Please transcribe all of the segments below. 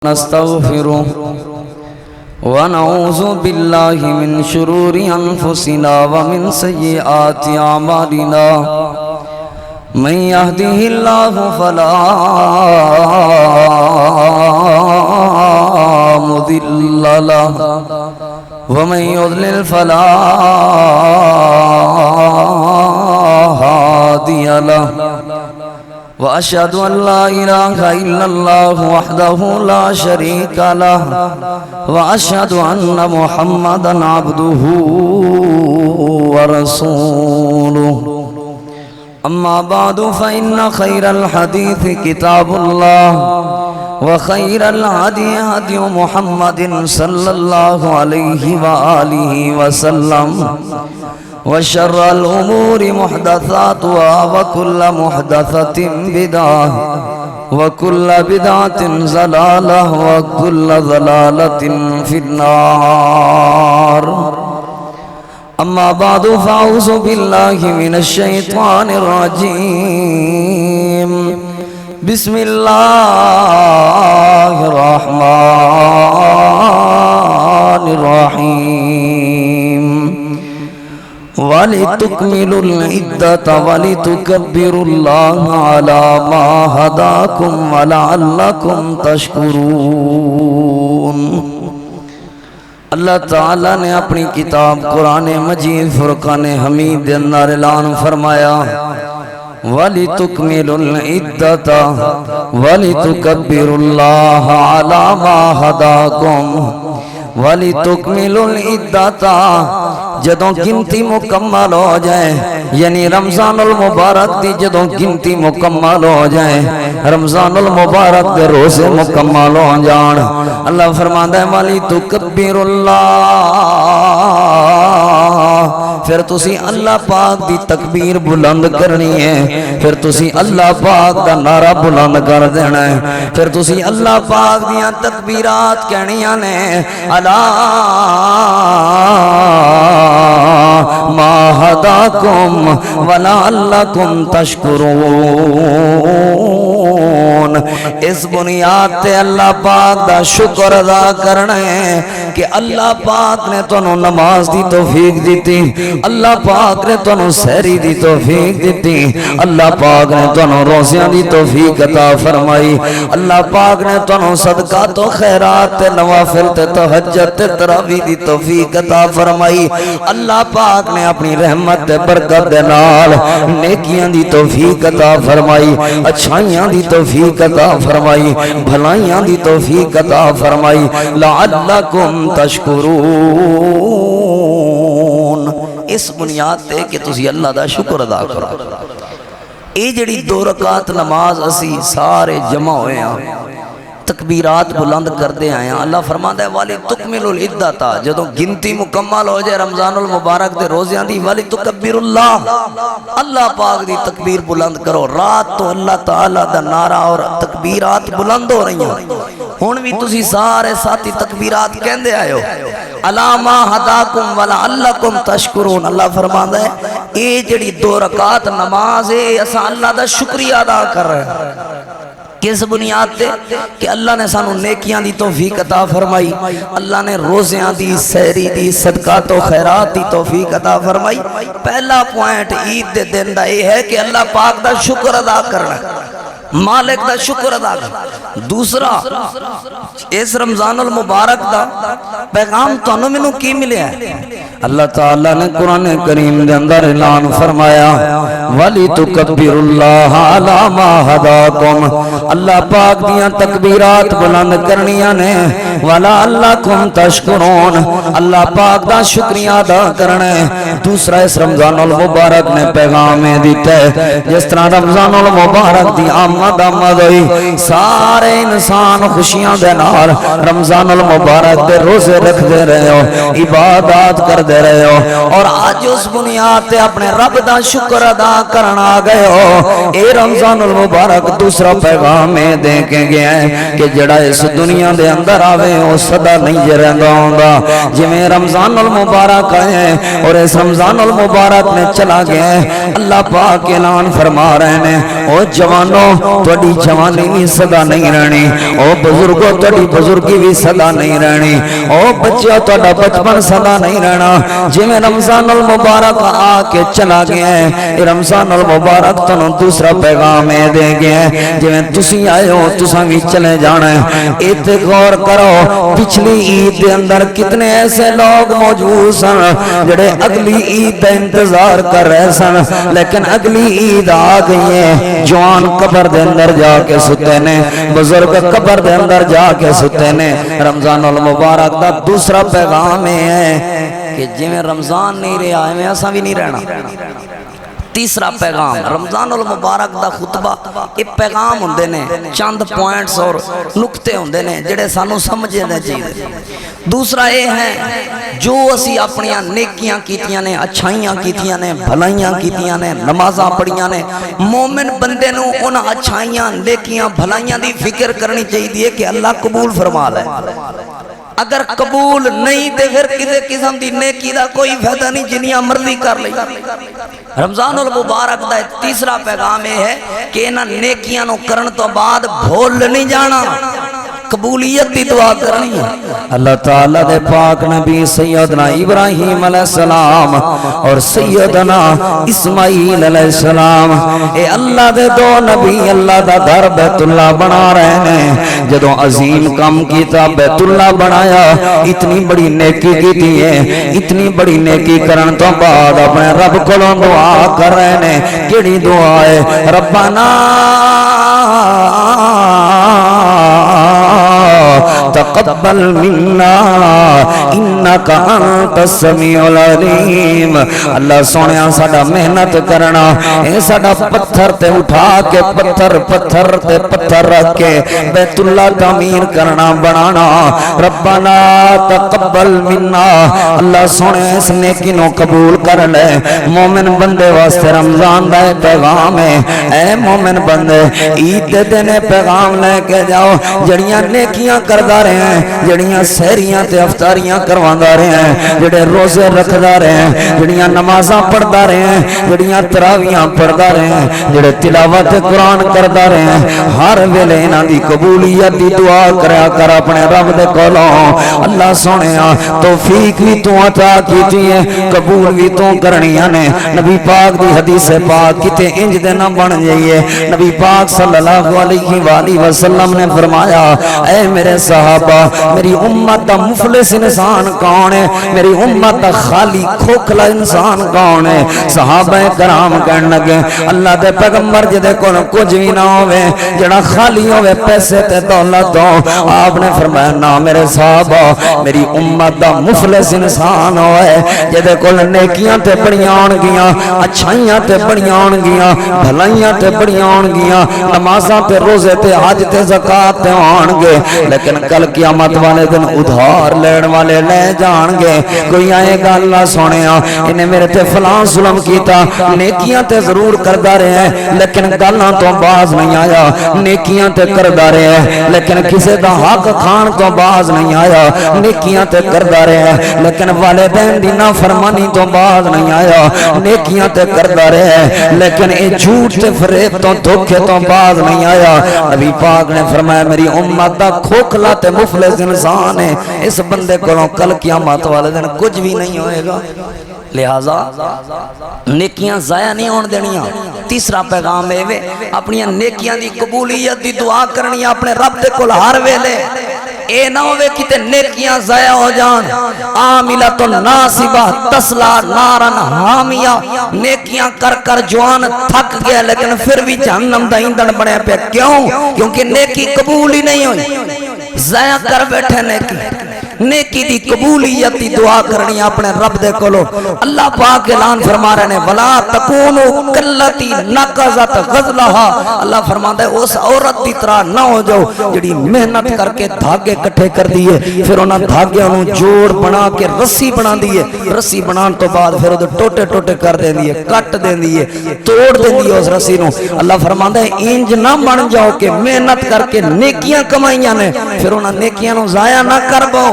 نستغفره ونعوذ بالله من شرور أنفسنا ومن سيئات أعمالنا من يهده الله فلا مضل له ومن يضلل فلا هادي له وأشهد أن لا إله إلا الله وحده لا شريك له وأشهد أن محمدًا عبده ورسوله أما بعد فإن خير الحديث كتاب الله وخير الهدي هدي محمد صلى الله عليه وآله وسلم وشر الأمور محدثاتها وكل محدثة بدعة وكل بدعة ضلالة وكل ضلالة في النار أما بعد فأعوذ بالله من الشيطان الرجيم بسم الله الرحمن الرحيم وَلِتُكْمِلُوا الْعِدَّةَ وَلِتُكَبِّرُوا اللَّهَ عَلَى مَا هَدَاكُمْ وَلَعَلَّكُمْ تَشْكُرُونَ اللہ تعالیٰ نے اپنی کتاب قرآن مجید فرقان حمید کے اندر اعلان فرمایا وَلِتُكْمِلُوا الْعِدَّةَ وَلِتُكَبِّرُوا اللَّهَ عَلَى مَا هَدَاكُمْ وَلِتُكْمِلُوا الْعِدَّةَ جدوں گنتی مکمل ہو جائے یعنی رمضان المبارک دی جدوں گنتی مکمل ہو جائے رمضان المبارک دے روزے مکمل ہو جان اللہ فرماندا ہے وَلِتُكَبِّرُ اللَّهَ پھر تسی اللہ پاک دی تکبیر بلند کرنی ہے پھر تسی اللہ پاک دا نعرہ بلند کر دینا ہے پھر تسی اللہ پاک دیاں تکبیرات کہنیاں نے الا ما هداكم ولعلكم تشکرون اس بنیاد تے اللہ پاک دا شکر ادا کرنا ہے کہ اللہ پاک نے تانوں نماز دی توفیق دیتی اللہ پاک نے تانوں سحری دی توفیق دیتی اللہ پاک نے تانوں روزیاں دی توفیق عطا فرمائی اللہ پاک نے تانوں صدقات و خیرات تے نوافل تے تہجد تے تراویح دی توفیق عطا فرمائی اللہ پاک نے اپنی رحمت تے برکت دے نال نیکیاں دی توفیق عطا فرمائی اچھائیاں دی توفیق عطا فرمائی بھلائیاں دی توفیق عطا فرمائی لعلکم تشکرون اس بنیاد تے کہ تسی اللہ دا شکر ادا کرو اے جڑی 2 رکعت نماز اسی سارے جمع ہوئے ہیں تکبیرات بلند کر دے آئے ہیں اللہ فرماتا ہے وَلِتُكْمِلُوا الْعِدَّةَ جدوں گنتی مکمل ہو جائے رمضان المبارک دے روزیاں دی وَلِتُكَبِّرُوا اللَّهَ اللہ پاک دی تکبیر بلند کرو رات تو اللہ تعالیٰ دا نعرہ اور تکبیرات بلند ہو رہی ہیں ہون بھی تسی سارے ساتھی تکبیرات کہندے آئے ہو الا ما هداكم وَلَعَلَّكُمْ تَشْكُرُونَ اللہ فرماتا ہے اے جڑی 2 رکعت نماز ہے اساں اللہ دا شکریہ ادا کر رہے ہیں کس بنیاد تے کہ اللہ نے سانو نیکیاں دی توفیق عطا فرمائی اللہ نے روزیاں دی سحری دی صدقات و خیرات دی توفیق عطا فرمائی پہلا پوائنٹ عید دے دن دا یہ ہے کہ اللہ پاک دا شکر ادا کرنا مالک دا شکر ادا کرنا دوسرا اس رمضان المبارک دا پیغام تانوں مینوں کی ملیا ہے اللہ تعالیٰ نے قرآن کریم دے اندر اعلان فرمایا وَلِتُكَبِّرُوا اللَّهَ عَلَى مَا هَدَاكُمْ اللہ پاک دیاں تکبیرات بلند کرنیاں نے وَلَعَلَّكُمْ تَشْكُرُونَ اللہ پاک دا شکریہ ادا کرنا ہے دوسرا اس رمضان المبارک نے پیغام دیتا ہے جس طرح رمضان المبارک دی آمد ہوئی سارے انسان خوشیاں دے نال رمضان المبارک دے روزے رکھ دے رہے ہو عبادات کر دے رہے ہو اور آج اس بنیاد تے اپنے رب دا شکر ادا کرنا گئے ہو اے رمضان المبارک دوسرا پیغام پیغام دے کے گیا ہے کہ جڑا اس دنیا دے اندر آوے وہ صدا نہیں جے رہندا ہوندا جویں رمضان المبارک ہے اور اس رمضان المبارک میں چلا گیا ہے اللہ پاک اعلان فرما رہے ہیں او جوانو تہاڈی جوانی بھی صدا نہیں رہنی او بزرگو تہاڈی بزرگی بھی صدا نہیں رہنی او بچیو تہاڈا بچپن صدا نہیں رہنا جویں رمضان المبارک آ کے چلا گیا ہے رمضان المبارک تانوں دوسرا پیغام دے گیا ہے جویں تسی آئے ہو تساں بھی چلے جانا ہے ایتھے غور کرو پچھلی عید دے اندر کتنے ایسے لوگ موجود سن جڑے اگلی عید کا انتظار کر رہے سن لیکن اگلی عید آ گئی ہے جوان قبر دے اندر جا کے ستے نے بزرگ قبر دے اندر جا کے ستے نے رمضان المبارک دا دوسرا پیغام ہے کہ جویں رمضان نہیں رہا ہے ایسا بھی نہیں رہنا تیسرا پیغام رمضان المبارک دا خطبہ یہ پیغام ہوندے نے چند پوائنٹس اور نکتے ہوندے نے جڑے سانو سمجھنے چاہیے دوسرا یہ ہے جو اسی اپنی نیکیاں کیتیاں نے اچھائیاں کیتیاں نے بھلائیاں کیتیاں نے نمازاں پڑھیاں نے مومن بندے نو ان اچھائیاں نیکیاں بھلائیاں دی فکر کرنی چاہیے کہ اللہ قبول فرما لے اگر قبول نہیں تے پھر کسی قسم دی نیکی دا کوئی فائدہ نہیں جنیاں مرضی کر لئی رمضان المبارک دا تیسرا پیغام ہے کہ انہاں نیکیاں نو کرن تو بعد بھول نہیں جانا قبولیت دی دعا کرنی ہے اللہ تعالیٰ دے پاک نبی سیدنا ابراہیم علیہ السلام اور سیدنا اسماعیل علیہ السلام اے اللہ دے دو نبی اللہ دا گھر بیت اللہ بنا رہے ہیں جدوں عظیم کام کیتا بیت اللہ بنایا اتنی بڑی نیکی کیتی ہے اتنی بڑی نیکی کرن تو بعد اپنے رب کولوں دعا کر رہے ہیں کیڑی دعا ہے ربنا تقبل منا انکا انت السمیع العلیم اللہ سونیا ساڈا محنت کرنا اے ساڈا پتھر تے اٹھا کے پتھر تے پتھر رکھ کے بیت اللہ تعمیر کرنا بنانا ربنا تقبل منا اللہ سونے اس نیکی نو قبول کر لے مومن بندے واسطے رمضان دا پیغام ہے اے مومن بندے عید دے دن پیغام لے کے جاؤ جڑیاں نیکیاں کردا رہے ہیں جڑیاں سحریاں تے افطاریاں کرواندا رہے ہیں جڑے روزے رکھدا رہے ہیں جڑیاں نمازاں پڑھدا رہے ہیں جڑیاں تراویحاں پڑھدا رہے ہیں جڑے تلاوت قرآن کردا رہے ہیں ہر ویلے انہاں دی قبولیت دی دعا کریا کر اپنے رب دے کولوں اللہ سونیا توفیق بھی تو عطا کیتی ہے قبول بھی تو کرنیاں نے نبی پاک دی حدیث پاک کتے انج دے نہ بن جائیے نبی پاک صلی اللہ علیہ وآلہ وسلم نے فرمایا اے میرے صحابہ میری امت دا مفلس انسان کون ہے میری امت دا خالی کھوکھلا انسان کون ہے صحابہ کرام کہنے لگے اللہ دے پیغمبر جدے کول کچھ بھی نہ ہوئے جڑا خالی ہوئے پیسے تے دولت ہو آپ نے فرمایا نا میرے صحابہ میری امت دا مفلس انسان ہوئے جدے کول نیکیاں تے بڑیاں ہون گیاں اچھائیاں تے بڑیاں ہون گیاں بھلائیاں تے بڑیاں ہون گیاں نمازاں تے روزے تے حج تے زکات تے ہون گے لیکن کل قیامت والے دن ادھار لین والے لے جان گے کوئی آئے گا اللہ سونیا انہیں میرے تے فلاں ظلم کیتا نیکیاں تے ضرور کردہ رہے ہیں لیکن گالاں تو باز نہیں آیا نیکیاں تے کردہ رہے ہیں لیکن کسے دا حق کھان تو باز نہیں آیا نیکیاں تے کردہ رہے ہیں لیکن والدین دی نافرمانی تو باز نہیں آیا نیکیاں تے کردہ رہے ہیں لیکن اے جھوٹ تے فریب تو دھوکے تو باز نہیں آیا نبی پاک نے فرمایا میری امت دا کھوکھلا تے مفلس انسان ہے اس بندے کو کل قیامت والے دن کچھ بھی نہیں ہوئے گا لہذا نیکیاں ضائع نہیں ہون دینیاں تیسرا پیغام ہے اپنی نیکیاں دی قبولیت دی دعا کرنی اپنے رب دے کول ہر ویلے اے نہ ہوئے کتے نیکیاں ضائع ہو جان عاملۃ ناصبہ تسلا نارن حامیہ نیکیاں کر کر جوان تھک گیا لیکن پھر بھی جہنم دا ایندھن بنے پہ کیوں کیونکہ نیکی قبول ہی نہیں ہوئی ضائع کر بیٹھے نیکی نیکی دی قبولیت دی دعا کرنی اپنے رب دے کولو اللہ پاک اعلان فرما رہے ہیں ولا تکونو کلتی نقضت غزلہا اللہ فرماتا ہے اس عورت دی طرح نہ ہو جاؤ جڑی محنت کر کے دھاگے کٹھے کر دیئے پھر انہاں دھاگے انہوں جوڑ بنا کے رسی بنا دیئے رسی بنان تو بعد پھر ادھر ٹوٹے ٹوٹے کر دیں دیئے کٹ دیں دیئے توڑ دیں دیئے اس رسی نو اللہ فرماتا ہے انج نہ بن جاؤ کہ محنت کر کے نیکیاں کمائیاں نے پھر انہاں نیکیاں نو ضائع نہ کر باؤ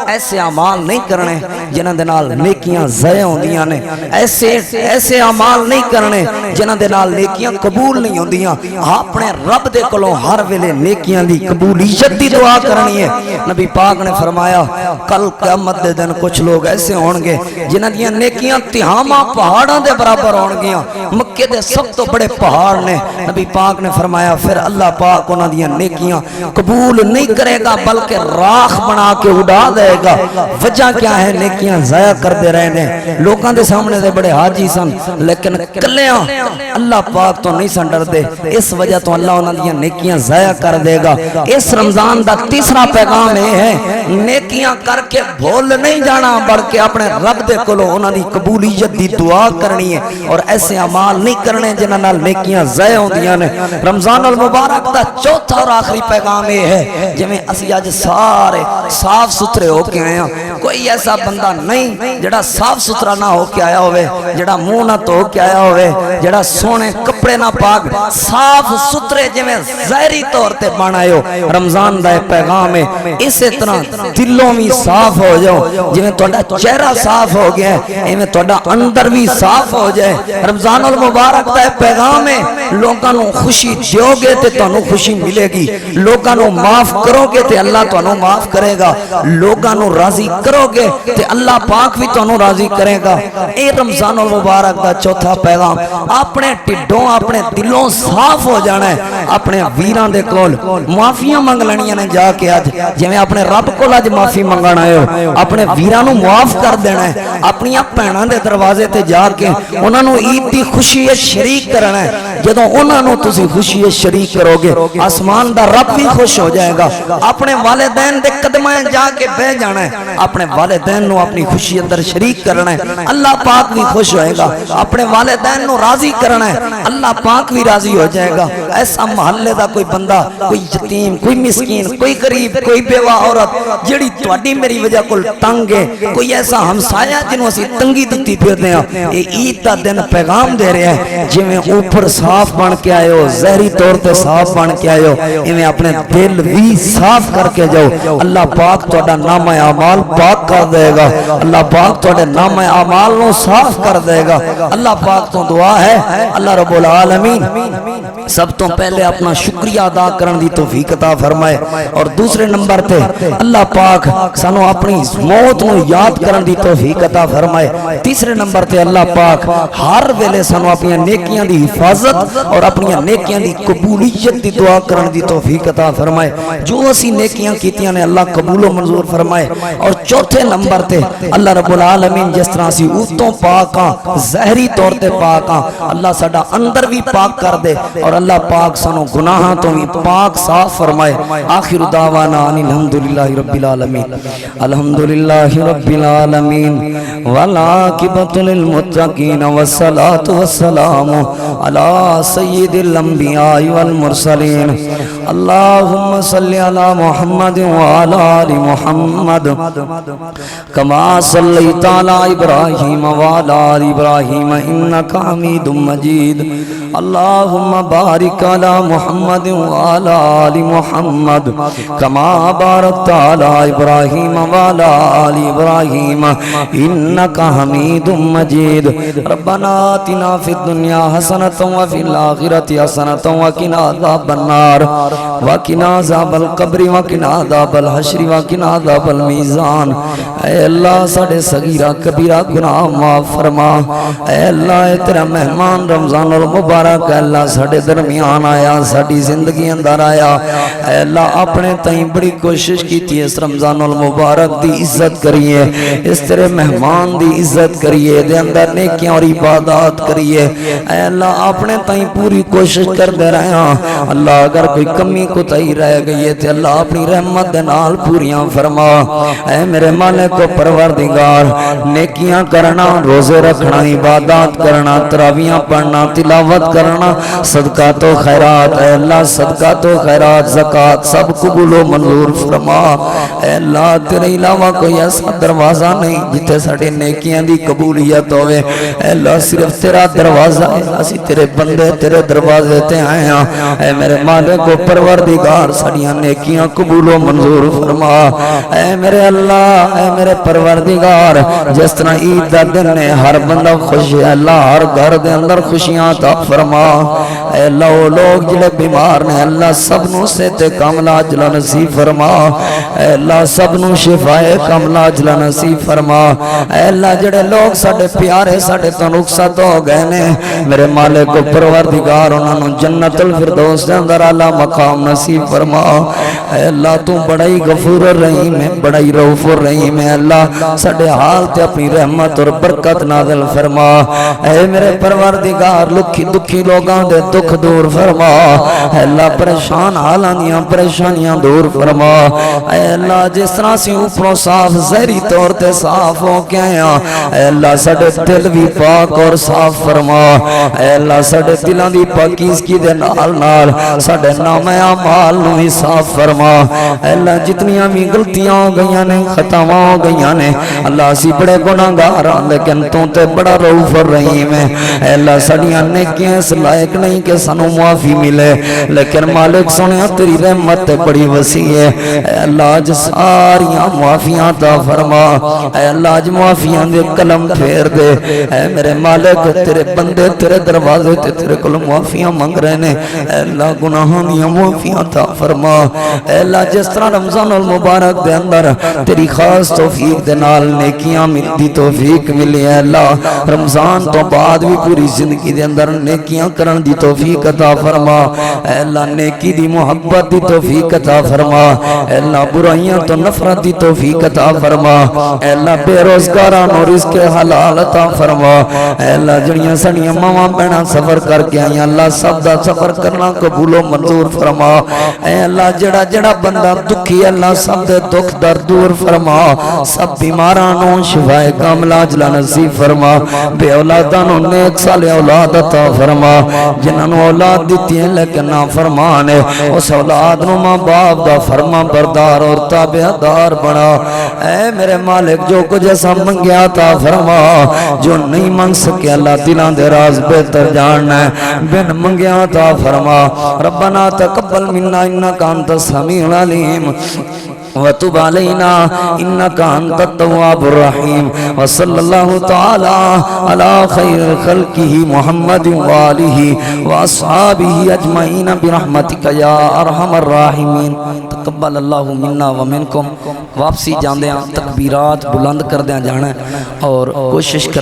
ایسے اعمال نہیں کرنے جنہاں دے نال نیکیاں ضائع ہوندیاں نے ایسے اعمال نہیں کرنے جنہاں دے نال نیکیاں قبول نہیں ہوندیاں اپنے رب دے کولوں ہر ویلے نیکیاں دی قبولیت دی دعا کرنی ہے نبی پاک نے فرمایا کل قیامت دے دن کچھ لوگ ایسے ہون گے جنہاں دیاں نیکیاں تہاماں پہاڑاں دے برابر ہون گیاں مکے دے سب تو بڑے پہاڑ نے نبی پاک نے فرمایا پھر اللہ پاک انہاں دیاں نیکیاں قبول نہیں کرے گا بلکہ راکھ بنا کے اڑا دے گا وجہ کیا ہے نیکیاں ضائع کر دے رہے ہیں لوگاں دے سامنے دے بڑے حاجی سن لیکن کلیاں اللہ پاک تو نہیں سن ڈر دے اس وجہ تو اللہ انہاں دیاں نیکیاں ضائع کر دے گا اس رمضان دا تیسرا پیغام ہے نیکیاں کر کے بھول نہیں جانا بلکہ اپنے رب دے کولوں انہاں دی قبولیت دی دعا کرنی ہے اور ایسے اعمال نہیں کرنے جنہاں نال نیکیاں ضائع ہوندیاں نے رمضان المبارک دا چوتھا اور آخری پیغام یہ ہے جویں اسی اج سارے صاف ستھرے ہو کے آئے ہیں کوئی ایسا بندہ نہیں جڑا صاف ستھرا نہ ہو کے آیا ہوئے جڑا منہ نہ دھو کے آیا ہوئے جڑا سونے کپڑے نہ پاک صاف ستھرے جویں ظاہری طور تے بن آئے ہو رمضان دا پیغام ہے اسی طرح دلوں بھی صاف ہو جاؤ جویں تہاڈا چہرہ صاف ہو گیا ہے ایویں تہاڈا اندر بھی صاف ہو جائے رمضان المبارک دا پیغام ہے لوکاں نو خوشی دیو گے تے تانوں خوشی ملے گی لوکاں نو معاف کرو گے تے اللہ تانوں معاف کرے گا لوکاں نو راضی کرو گے تے اللہ پاک بھی تانوں راضی کرے گا اے رمضان المبارک دا چوتھا پیغام اپنے ٹڈوں اپنے دلوں صاف ہو جانا ہے اپنے ویراں دے کول معافیاں منگ لینیاں نے جا کے اج جویں اپنے رب کول اج معافی منگن آئے ہو اپنے ویراں نو معاف کر دینا ہے اپنی بھیناں دے دروازے تے جا کے انہاں نو عید دی خوشی شریک کرنا ہے جدوں انہاں نو تسی خوشی شریک کرو گے آسمان دا رب بھی خوش ہو جائے گا اپنے والدین دے قدماں جا کے بیٹھ جانا ہے اپنے والدین نو اپنی خوشی اندر شریک کرنا ہے اللہ پاک بھی خوش ہوئے گا اپنے والدین نو راضی کرنا ہے اللہ پاک بھی راضی ہو جائے گا ایسا محلے دا کوئی بندہ کوئی یتیم کوئی مسکین کوئی غریب کوئی بیوہ عورت جڑی تہاڈی میری وجہ کول تنگ ہے کوئی ایسا ہمسایہ جنوں اسی تنگی دتی پھردے ہاں اے عید دا دن پیغام دے رہے ہیں جویں اوپر صاف بن کے آئے ہو ظاہری طور تے صاف بن کے آئے ہو ایویں اپنے دل بھی صاف کر کے جاؤ اللہ پاک تہاڈا نام اعمال پاک کر دے گا اللہ پاک تہاڈے نام اعمال نو صاف کر دے گا اللہ پاک تو دعا ہے اللہ رب العالمین سب تو پہلے اپنا شکریہ ادا کرن دی توفیق عطا فرمائے اور دوسرے نمبر تے اللہ پاک سانو اپنی موت نو یاد کرن دی توفیق عطا فرمائے تیسرے نمبر تے اللہ پاک ہر ویلے سانو اپنی نیکیاں دی حفاظت اور اپنی نیکیاں دی قبولیت دی دعا کرن دی توفیق عطا فرمائے جو اسی نیکیاں کیتیاں نے اللہ قبول و منظور فرمائے اور چوتھے نمبر تے اللہ رب العالمین جس طرح سی اوتوں پاک ہاں ظاہری طور تے پاک ہاں اللہ ساڈا اندر بھی پاک کر دے اور اللہ پاک سانو گناہاں تو بھی پاک صاف فرمائے آخر دعوانا الحمدللہ رب العالمین الحمدللہ رب العالمین والعاقبۃ للمتقین والصلاة والسلام علی سید الانبیاء والمرسلین اللہم صلی علی محمد وعلی آل محمد کما صلیت علی ابراہیم وعلی آل ابراہیم انک حمید مجید اللہم بارک علی محمد وعلی آل محمد کما بارکت علی ابراہیم وعلی آل ابراہیم انک حمید مجید ربنا آتنا فی الدنیا حسنۃ وفی الآخرۃ حسنۃ وقنا عذاب النار وقنا عذاب القبر وقنا عذاب الحشر وقنا عذاب المیزان اے اللہ ساڈے صغیرہ کبیرہ گناہ معاف فرما اے اللہ اے تیرا مہمان رمضان المبارک اے اللہ ساڈے درمیان آیا ساڈی زندگی اندر آیا اے اللہ اپنے تائیں بڑی کوشش کیتی اس رمضان المبارک دی عزت کریے اس تیرے مہمان دی عزت کریے دے اندر نیکیاں اور عبادات کریے اے اللہ اپنے تائیں پوری کوشش کر دے رہے ہیں اللہ اگر کوئی کمی کوتاہی رہ گئی ہے تے اللہ اپنی رحمت دے نال پوریاں فرما اے میرے مالک و پروردگار نیکیاں کرنا روزے رکھنا عبادات کرنا تراویحاں پڑھنا تلاوت کرنا صدقات و خیرات اے اللہ صدقات و خیرات زکوٰۃ سب قبول و منظور فرما اے اللہ تیرے علاوہ کوئی ایسا دروازہ نہیں جتے ساڑے نیکیاں دی قبولیت ہوئے اے اللہ صرف تیرا دروازہ ہے اسی تیرے بندے تیرے دروازے تے آئے ہیں اے میرے مالک و پروردگار ساڑیاں نیکیاں قبول و منظور فرما اے میرے اللہ اے میرے پروردگار جس طرح عید دا دن نے ہر بندہ خوش ہے اللہ ہر گھر دے اندر خوشیاں عطا فرما اے اللہ وہ لوگ جڑے بیمار نے اللہ سب نو صحت کاملہ عاجلہ نصیب فرما اے اللہ سب نو شفا کاملہ عاجلہ نصیب فرما اے اللہ جڑے لوگ ساڑے پیارے ساڑے تو رخصت ہو گئے نے میرے مالک و پروردگار انہاں نو جنت الفردوس دے اندر اعلیٰ مقام نصیب فرما اے اللہ تو بڑائی غفور الرحیم ہے بڑائی رؤوف الرحیم ہے اللہ ساڑے حال تے اپنی رحمت اور برکت نازل فرما اے میرے پروردگار دکھی لوگاں دے دکھ دور فرما اے اللہ پریشان حالاں دیاں پریشانیاں دور فرما اے اللہ جس طرح سے اوپروں صاف زہری طور تے صاف ہو کے آیا اے اللہ ساڑے دل بھی پاک اور صاف فرما اے اللہ ساڑے دلان دی پاکیزگی دے نال نال ساڑے نام اعمال نو ہی صاف فرما اے اللہ جتنیاں بھی غلطیاں ہو گئیاں نے خطاواں ہو گئیاں نے اللہ اسی بڑے گناہگار ہاں لیکن تو تے بڑا رؤوف الرحیم ہے اے اللہ ساڑیاں نیکیاں اس لائق نہیں کہ سانو معافی ملے لیکن مالک سنیا تیری رحمت بڑی وسیع ہے اے اللہ آج ساریاں معافیاں عطا فرما اے اللہ آج معافیاں دے قلم پھیر دے اے میرے مالک تیرے بندے تیرے دروازے تے تیرے کل معافیاں مانگ رہے نے اے اللہ گناہاں دیاں معافیاں عطا فرما اے اللہ جس طرح رمضان المبارک دے اندر تیری خاص توفیق دے نال نیکیاں ملتی توفیق ملی اے اللہ رمضان تو بعد بھی پوری زندگی دے اندر نیکیاں کرن دی توفیق عطا فرما اے اللہ نیکی دی محبت دی توفیق عطا فرما اے اللہ برائیاں تو نفرت دی توفیق عطا فرما اے اللہ بے روزگاراں نو رزق حلال عطا فرما اے اللہ جڑیاں سڑیاں ماواں بہناں سفر کر کے آئیں اللہ سب دا سفر کرنا قبول و منظور فرما اے اللہ جڑا جڑا بندہ دکھی اللہ سب دے دکھ درد دور فرما سب بیماراں نو شفا کاملہ عاجلہ نصیب فرما بے اولاداں نو نیک صالح اولاد عطا فرما جنہاں نو اولاد دیتی ہیں لیکن نا فرمان ہے اس اولاد نو ماں باپ دا فرما بردار اور تابعدار بنا اے میرے مالک جو کچھ ایسا منگیا عطا فرما جو نہیں منگ سکے اللہ دلان دے راز بہتر جاننا ہے بن منگیا عطا فرما ربنا تقبل منا انکا انت السمیع العلیم وتب علينا إنك أنت التواب الرحيم وصلى الله تعالى على خير خلقه محمد وآله وأصحابه أجمعين برحمتك يا أرحم الراحمين تقبل الله منا ومنكم واپسی جاندے ہیں تکبیرات بلند کر دیں جانا اور کوشش کر